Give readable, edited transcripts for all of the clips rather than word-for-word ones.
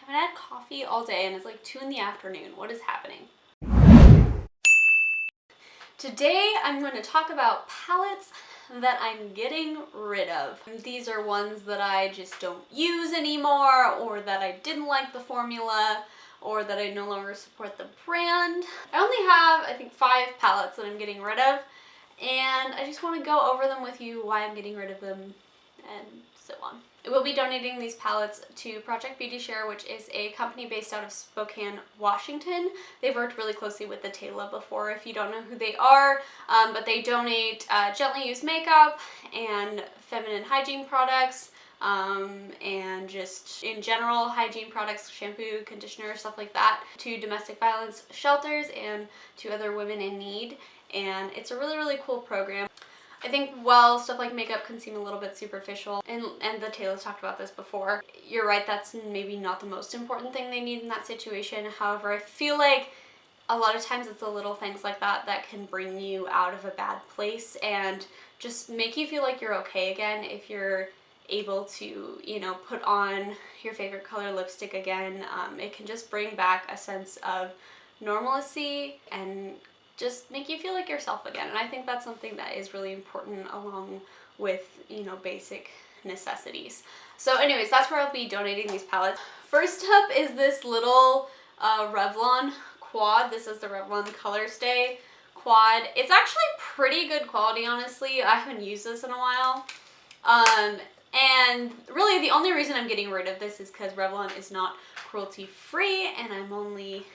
haven't had coffee all day and it's like 2 in the afternoon. What is happening? Today I'm going to talk about palettes that I'm getting rid of. These are ones that I just don't use anymore, or that I didn't like the formula, or that I no longer support the brand. I only have, I think, 5 palettes that I'm getting rid of, and I just want to go over them with you, why I'm getting rid of them, and so on. I will be donating these palettes to Project Beauty Share, which is a company based out of Spokane, Washington. They've worked really closely with the Tayla before, if you don't know who they are, but they donate gently used makeup and feminine hygiene products, and just in general hygiene products, shampoo, conditioner, stuff like that, to domestic violence shelters and to other women in need. And it's a really, really cool program. I think while stuff like makeup can seem a little bit superficial, and the Tayla's talked about this before, you're right, that's maybe not the most important thing they need in that situation. However, I feel like a lot of times it's the little things like that that can bring you out of a bad place and just make you feel like you're okay again. If you're able to, you know, put on your favorite color lipstick again, it can just bring back a sense of normalcy and just make you feel like yourself again. And I think that's something that is really important, along with, you know, basic necessities. So anyways, that's where I'll be donating these palettes. First up is this little Revlon quad. This is the Revlon Color Stay quad. It's actually pretty good quality, honestly. I haven't used this in a while. And really the only reason I'm getting rid of this is because Revlon is not cruelty free, and I'm only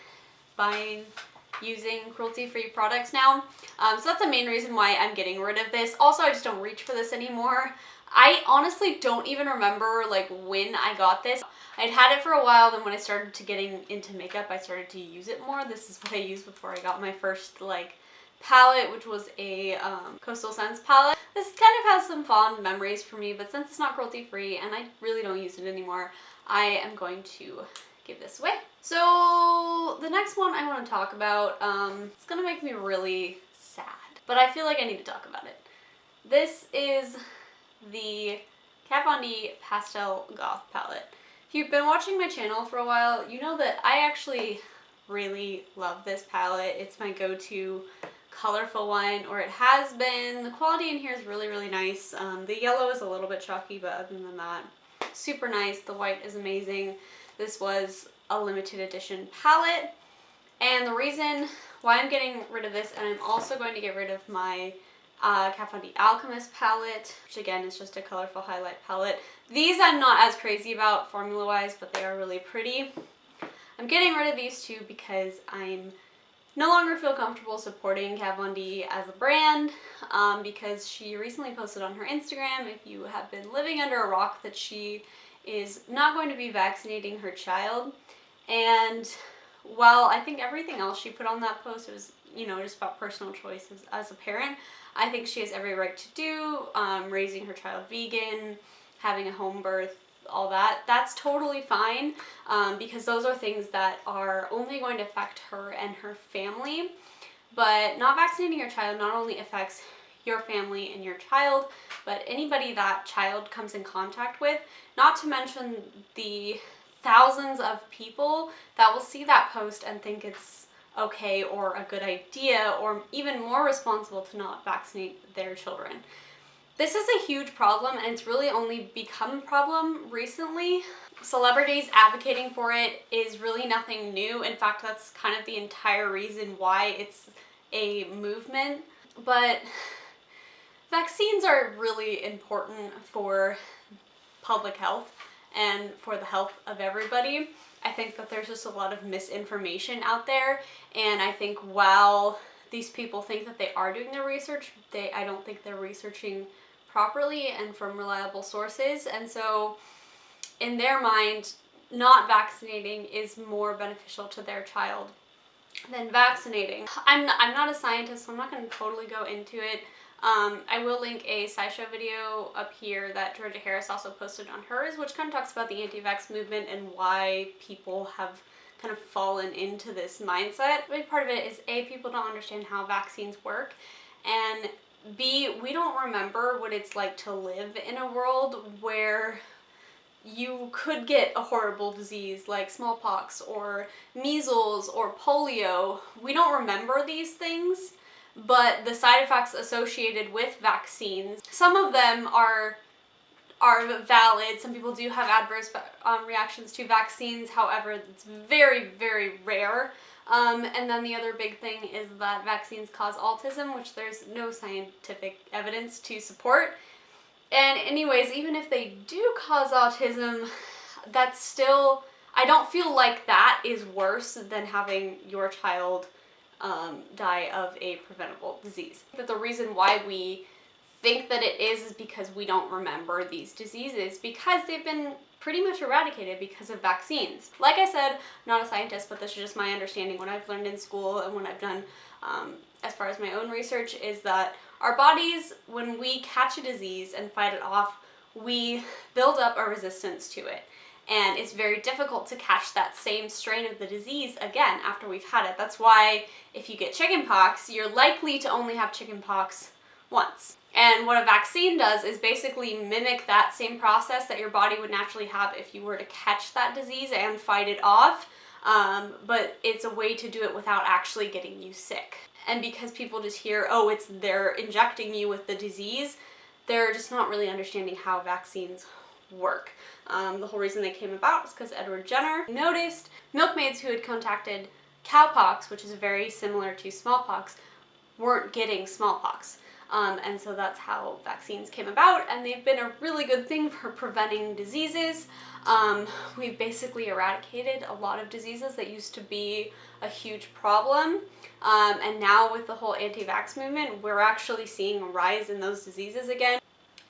using cruelty-free products now. So that's the main reason why I'm getting rid of this. Also, I just don't reach for this anymore. I honestly don't even remember like when I got this. I'd had it for a while, then when I started to getting into makeup, I started to use it more. This is what I used before I got my first like palette, which was a Coastal Scents palette. This kind of has some fond memories for me, but since it's not cruelty-free and I really don't use it anymore, I am going to give this away. So the next one I want to talk about, it's gonna make me really sad, but I feel like I need to talk about it. This is the Kat Von D Pastel Goth palette. If you've been watching my channel for a while, you know that I actually really love this palette. It's my go-to colorful one, or it has been. The quality in here is really, really nice. The yellow is a little bit chalky, but other than that, super nice. The white is amazing. This was a limited edition palette, and the reason why I'm getting rid of this, and I'm also going to get rid of my Kat Von D Alchemist palette, which again is just a colorful highlight palette. These I'm not as crazy about formula wise, but they are really pretty. I'm getting rid of these two because I'm no longer feel comfortable supporting Kat Von D as a brand, because she recently posted on her Instagram, if you have been living under a rock, that she is not going to be vaccinating her child. And while I think everything else she put on that post was, you know, just about personal choices as a parent, I think she has every right to do, raising her child vegan, having a home birth, all that. That's totally fine, because those are things that are only going to affect her and her family. But not vaccinating your child not only affects your family and your child, but anybody that child comes in contact with, not to mention the thousands of people that will see that post and think it's okay or a good idea, or even more responsible, to not vaccinate their children. This is a huge problem, and it's really only become a problem recently. Celebrities advocating for it is really nothing new. In fact, that's kind of the entire reason why it's a movement. But vaccines are really important for public health and for the health of everybody. I think that there's just a lot of misinformation out there, and I think while these people think that they are doing their research, I don't think they're researching properly and from reliable sources. And so in their mind, not vaccinating is more beneficial to their child than vaccinating. I'm not a scientist, so I'm not going to totally go into it. I will link a SciShow video up here that Georgia Harris also posted on hers, which kind of talks about the anti-vax movement and why people have kind of fallen into this mindset. A big part of it is A, people don't understand how vaccines work, and B, we don't remember what it's like to live in a world where you could get a horrible disease like smallpox or measles or polio. We don't remember these things, but the side effects associated with vaccines, some of them are valid. Some people do have adverse reactions to vaccines. However, it's very, very rare. And then the other big thing is that vaccines cause autism, which there's no scientific evidence to support. And anyways, even if they do cause autism, that's still, I don't feel like that is worse than having your child die of a preventable disease. But the reason why we think that it is because we don't remember these diseases, because they've been pretty much eradicated because of vaccines. Like I said, I'm not a scientist, but this is just my understanding, what I've learned in school and what I've done as far as my own research, is that our bodies, when we catch a disease and fight it off, we build up a resistance to it. And it's very difficult to catch that same strain of the disease again after we've had it. That's why if you get chickenpox, you're likely to only have chickenpox once. And what a vaccine does is basically mimic that same process that your body would naturally have if you were to catch that disease and fight it off, but it's a way to do it without actually getting you sick. And because people just hear, oh, they're injecting you with the disease, they're just not really understanding how vaccines work. The whole reason they came about is because Edward Jenner noticed milkmaids who had contracted cowpox, which is very similar to smallpox, weren't getting smallpox. And so that's how vaccines came about, and they've been a really good thing for preventing diseases. We've basically eradicated a lot of diseases that used to be a huge problem, and now with the whole anti-vax movement, we're actually seeing a rise in those diseases again.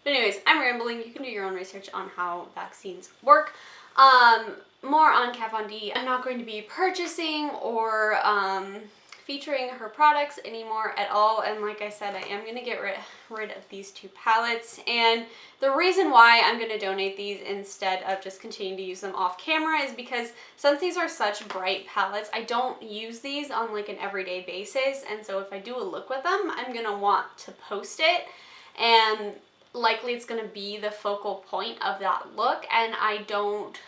But anyways, I'm rambling. You can do your own research on how vaccines work. More on Kat Von D. I'm not going to be purchasing or featuring her products anymore at all, and like I said, I am going to get rid of these two palettes. And the reason why I'm going to donate these instead of just continuing to use them off camera is because since these are such bright palettes, I don't use these on like an everyday basis, and so if I do a look with them, I'm going to want to post it, and likely it's going to be the focal point of that look, and I don't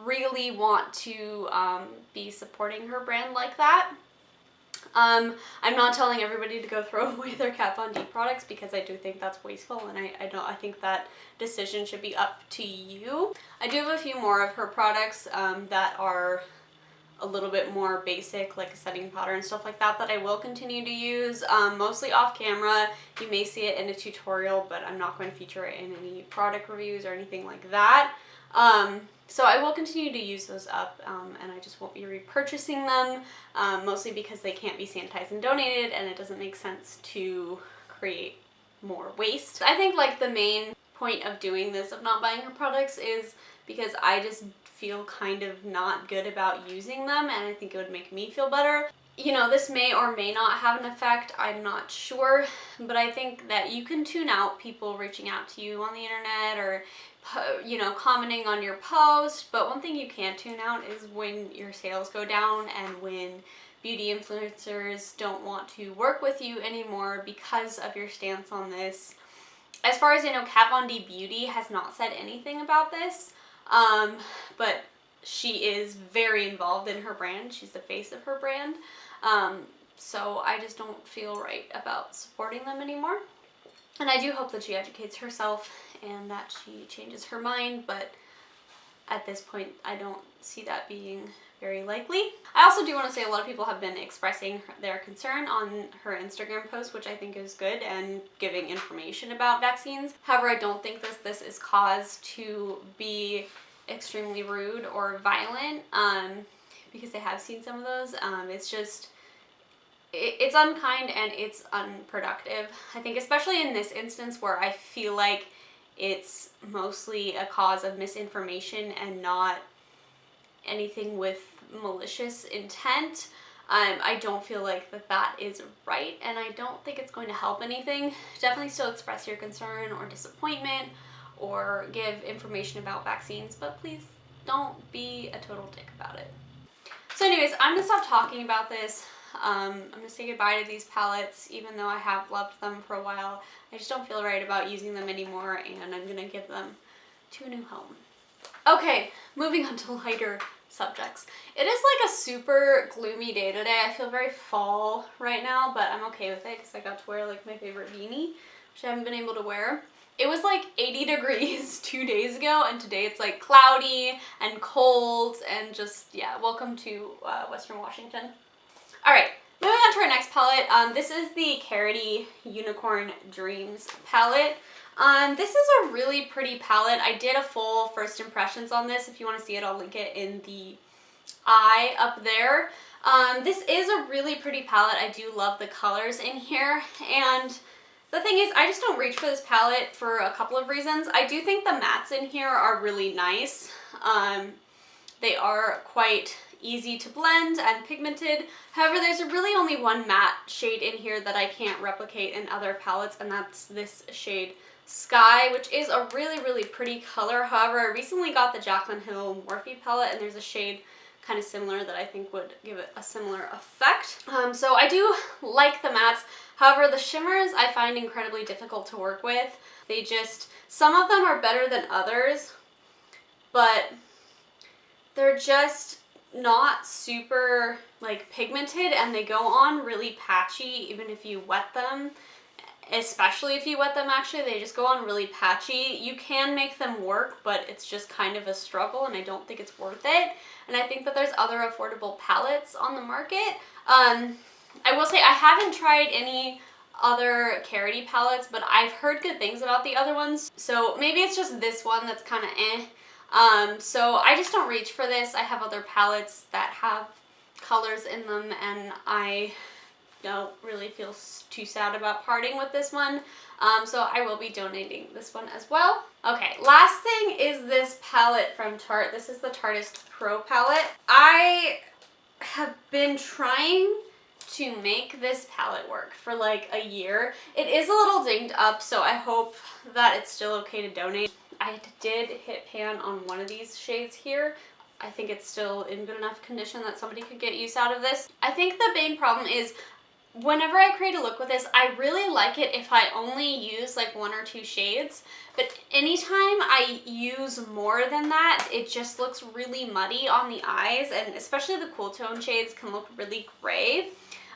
really want to be supporting her brand like that. I'm not telling everybody to go throw away their Kat Von D products, because I do think that's wasteful, and I think that decision should be up to you. I do have a few more of her products that are a little bit more basic, like a setting powder and stuff like that, that I will continue to use, mostly off camera. You may see it in a tutorial, but I'm not going to feature it in any product reviews or anything like that. So I will continue to use those up, and I just won't be repurchasing them, mostly because they can't be sanitized and donated, and it doesn't make sense to create more waste. I think like the main point of doing this, of not buying her products, is because I just feel kind of not good about using them, and I think it would make me feel better. You know, this may or may not have an effect, I'm not sure, but I think that you can tune out people reaching out to you on the internet or, you know, commenting on your post, but one thing you can't tune out is when your sales go down and when beauty influencers don't want to work with you anymore because of your stance on this. As far as I know, Kat Von D Beauty has not said anything about this, but she is very involved in her brand. She's the face of her brand. So I just don't feel right about supporting them anymore. And I do hope that she educates herself and that she changes her mind, but at this point I don't see that being very likely. I also do want to say a lot of people have been expressing their concern on her Instagram post, which I think is good, and giving information about vaccines. However, I don't think this is cause to be extremely rude or violent, because I have seen some of those. It's just, it's unkind and it's unproductive. I think especially in this instance where I feel like it's mostly a cause of misinformation and not anything with malicious intent. I don't feel like that is right, and I don't think it's going to help anything. Definitely still express your concern or disappointment or give information about vaccines, but please don't be a total dick about it. So anyways, I'm gonna stop talking about this. I'm gonna say goodbye to these palettes, even though I have loved them for a while. I just don't feel right about using them anymore, and I'm gonna give them to a new home. Okay, moving on to lighter subjects. It is like a super gloomy day today. I feel very fall right now, but I'm okay with it because I got to wear like my favorite beanie, which I haven't been able to wear. It was like 80 degrees 2 days ago, and today it's like cloudy and cold and just, yeah, welcome to Western Washington. All right, moving on to our next palette. This is the Carroty Unicorn Dreams palette. This is a really pretty palette. I did a full first impressions on this. If you want to see it, I'll link it in the eye up there. This is a really pretty palette. I do love the colors in here, and the thing is, I just don't reach for this palette for a couple of reasons. I do think the mattes in here are really nice. They are quite easy to blend and pigmented. However, there's really only one matte shade in here that I can't replicate in other palettes, and that's this shade Sky, which is a really, really pretty color. However, I recently got the Jaclyn Hill Morphe palette, and there's a shade kind of similar that I think would give it a similar effect. So I do like the mattes. However, the shimmers I find incredibly difficult to work with. They just, some of them are better than others, but they're just not super like pigmented, and they go on really patchy even if you wet them. Especially if you wet them, actually, they just go on really patchy. You can make them work, but it's just kind of a struggle, and I don't think it's worth it. And I think that there's other affordable palettes on the market. I will say I haven't tried any other Carroty palettes, but I've heard good things about the other ones. So maybe it's just this one that's kind of eh. So I just don't reach for this. I have other palettes that have colors in them, and I don't really feel too sad about parting with this one. So I will be donating this one as well. Okay, last thing is this palette from Tarte. This is the Tarteist Pro palette. I have been trying to make this palette work for like a year. It is a little dinged up, so I hope that it's still okay to donate. I did hit pan on one of these shades here. I think it's still in good enough condition that somebody could get use out of this. I think the main problem is whenever I create a look with this, I really like it if I only use like 1 or 2 shades, but anytime I use more than that, it just looks really muddy on the eyes, and especially the cool tone shades can look really gray.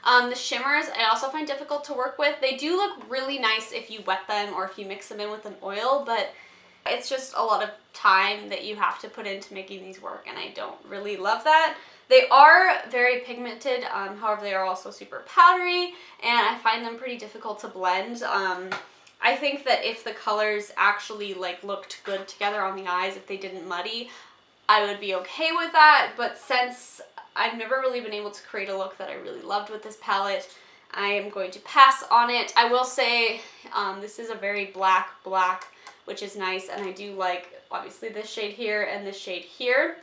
The shimmers I also find difficult to work with. They do look really nice if you wet them or if you mix them in with an oil, but it's just a lot of time that you have to put into making these work, and I don't really love that. They are very pigmented, however they are also super powdery, and I find them pretty difficult to blend. I think that if the colors actually like looked good together on the eyes, if they didn't muddy, I would be okay with that, but since I've never really been able to create a look that I really loved with this palette, I am going to pass on it. I will say this is a very black, which is nice, and I do like obviously this shade here and this shade here.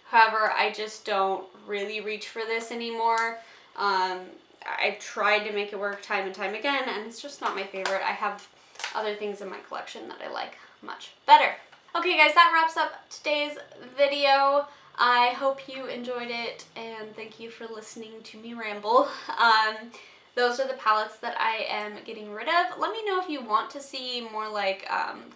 However, I just don't really reach for this anymore. I've tried to make it work time and time again, and it's just not my favorite. I have other things in my collection that I like much better. Okay guys, that wraps up today's video. I hope you enjoyed it, and thank you for listening to me ramble. Those are the palettes that I am getting rid of. Let me know if you want to see more like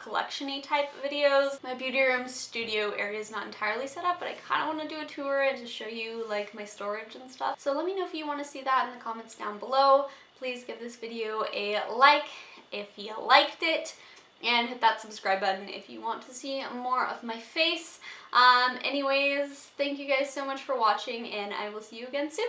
collection-y type videos. My beauty room studio area is not entirely set up, but I kind of want to do a tour and just show you like my storage and stuff. So let me know if you want to see that in the comments down below. Please give this video a like if you liked it, and hit that subscribe button if you want to see more of my face. Anyways, thank you guys so much for watching, and I will see you again soon.